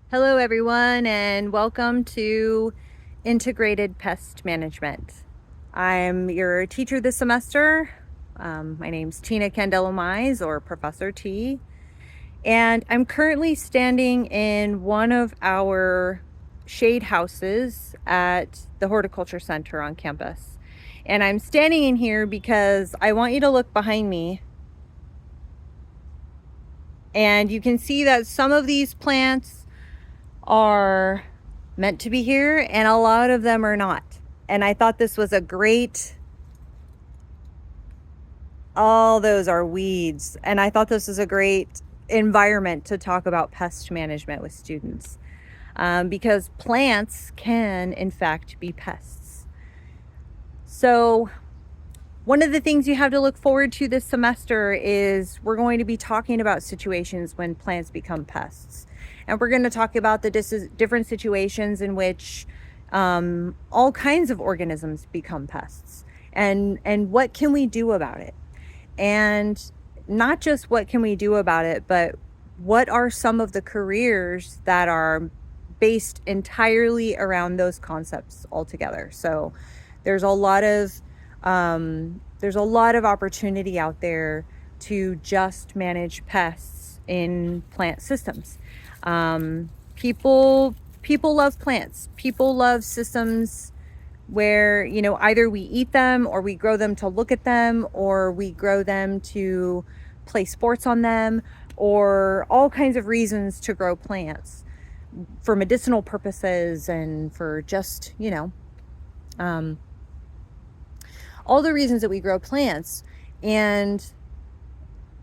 Hello everyone, and welcome to Integrated Pest Management. I'm your teacher this semester. My name's Tina Candelomize, or Professor T, and I'm currently standing in one of our shade houses at the Horticulture Center on campus. And I'm standing in here because I want you to look behind me, and you can see that some of these plants are meant to be here and a lot of them are not. And I thought this was a great, all those are weeds. And I thought this was a great environment to talk about pest management with students, because plants can in fact be pests. So one of the things you have to look forward to this semester is we're going to be talking about situations when plants become pests. And we're going to talk about the different situations in which all kinds of organisms become pests, and what can we do about it. And not just what can we do about it, but what are some of the careers that are based entirely around those concepts altogether. So there's a lot of opportunity out there to just manage pests in plant systems. People love plants. People love systems where, either we eat them or we grow them to look at them, or we grow them to play sports on them, or all kinds of reasons to grow plants for medicinal purposes and for just, all the reasons that we grow plants. And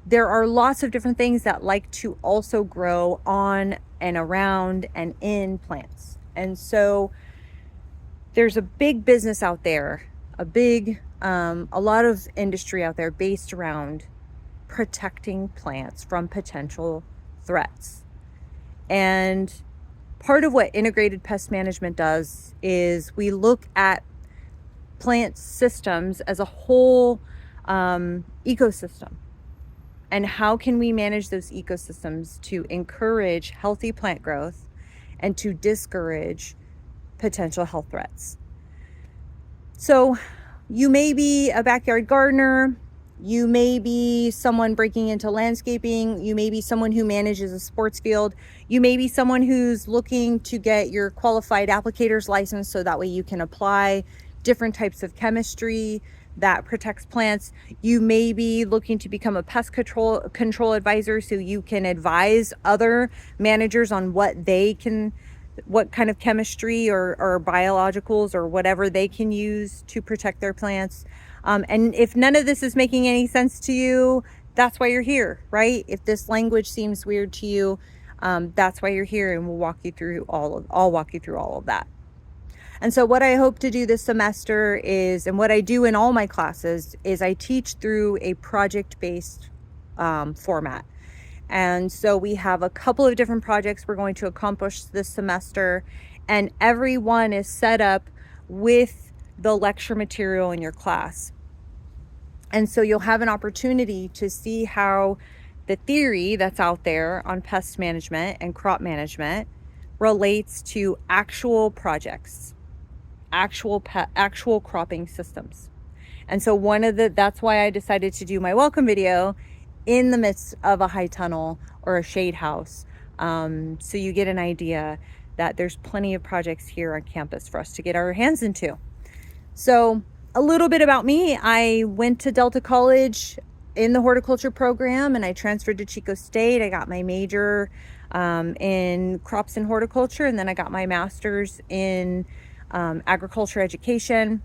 there are lots of different things that like to also grow on and around and in plants. And so there's a big business out there, a lot of industry out there based around protecting plants from potential threats. And part of what integrated pest management does is we look at plant systems as a whole ecosystem. And how can we manage those ecosystems to encourage healthy plant growth and to discourage potential health threats? So you may be a backyard gardener, you may be someone breaking into landscaping, you may be someone who manages a sports field, you may be someone who's looking to get your qualified applicator's license so that way you can apply different types of chemistry that protects plants. You may be looking to become a pest control advisor so you can advise other managers on what kind of chemistry or biologicals or whatever they can use to protect their plants. And if none of this is making any sense to you, that's why you're here, right? If this language seems weird to you, that's why you're here, and I'll walk you through all of that. And so what I hope to do this semester is, and what I do in all my classes, is I teach through a project-based format. And so we have a couple of different projects we're going to accomplish this semester, and every one is set up with the lecture material in your class. And so you'll have an opportunity to see how the theory that's out there on pest management and crop management relates to actual projects, actual cropping systems. And so that's why I decided to do my welcome video in the midst of a high tunnel or a shade house, so you get an idea that there's plenty of projects here on campus for us to get our hands into. So a little bit about me: I went to Delta College in the horticulture program, and I transferred to Chico State. I got my major in crops and horticulture, and then I got my master's in agriculture education.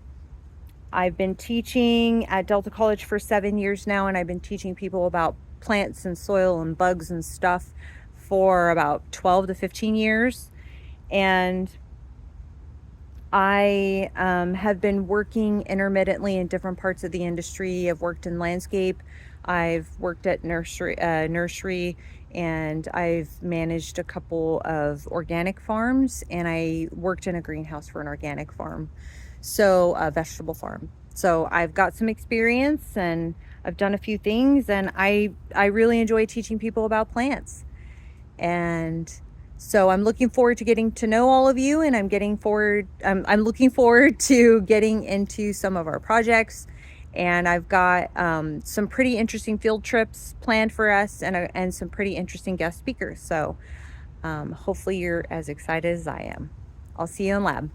I've been teaching at Delta College for 7 years now, and I've been teaching people about plants and soil and bugs and stuff for about 12 to 15 years. And I have been working intermittently in different parts of the industry. I've worked in landscape, I've worked at nursery, and I've managed a couple of organic farms, and I worked in a greenhouse for an organic farm, so a vegetable farm. So I've got some experience, and I've done a few things, and I really enjoy teaching people about plants. And So I'm looking forward to getting to know all of you, and I'm looking forward to getting into some of our projects. And I've got some pretty interesting field trips planned for us, and some pretty interesting guest speakers. So hopefully you're as excited as I am. I'll see you in lab.